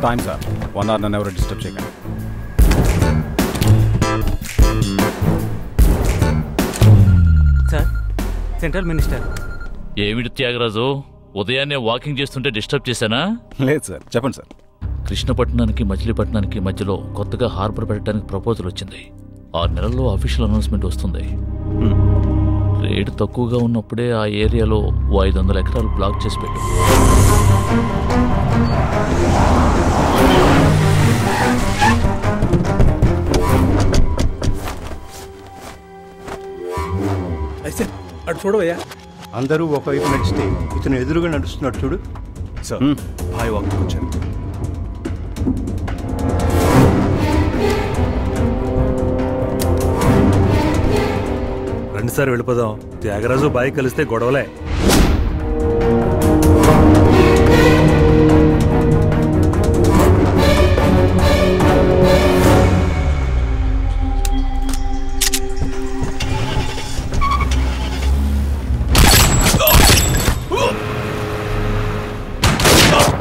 Time sir 1 hour నన్ను ఎవరు disturb చేయకండి. Sir central minister. ఏమిటి త్యాగరాజు, ఉదయాన్నే వాకింగ్ చేస్తుంటే డిస్టర్బ్ చేశానా? లేదు సార్, చెప్పండి సార్. కృష్ణపట్నానికి మచిలీపట్నానికి మధ్యలో కొత్తగా హార్బర్ పెట్టడానికి ప్రపోజల్ వచ్చింది. 6 నెలల్లో అఫీషియల్ అనౌన్స్మెంట్ వస్తుంది. రేటు తక్కువగా ఉన్నప్పుడే ఆ ఏరియాలో 500 ఎకరాలు బ్లాక్ చేసి పెట్టు. అయితే అటు చూడవయ్యా. అందరూ ఒకవైపు నడిస్తే ఇతను ఎదురుగా నడుస్తున్నాడు చూడు. సార్ భాయ్ వాకింగ్ వచ్చారు. రండి సార్ వెళ్ళిపోదాం. త్యాగరాజు బాయ్ కలిస్తే గొడవలే.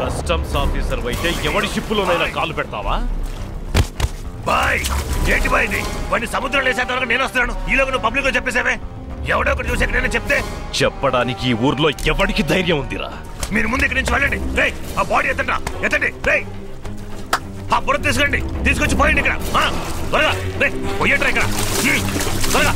కస్టమ్స్ ఆఫీసర్ అయితే ఎవడి షిప్పులోనైనా కాలు పెడతావా? బాయ్ ఏంటి బాయ్ ఇది? వాడిని సముద్రంలో వేసేంత వరకు నేను వస్తున్నాను. ఈలోగా నువ్వు పబ్లిక్ లో చెప్పేసావే. ఎవడో ఒకటి చూసాక నేను చెప్తే చెప్పడానికి ఈ ఊర్లో ఎవడికి ధైర్యం ఉందిరా? మీరు ముందు ఇక్కడి నుంచి వెళ్ళండి. రేయ్ ఆ బాడీ ఎత్తండి, ఎత్తండి. రేయ్ ఆ బుర్ర తీసుకురండి, తీసుకొచ్చి పోయండి ఇక్కడ త్వరగా. రేయ్ పోయండి ఇక్కడ త్వరగా.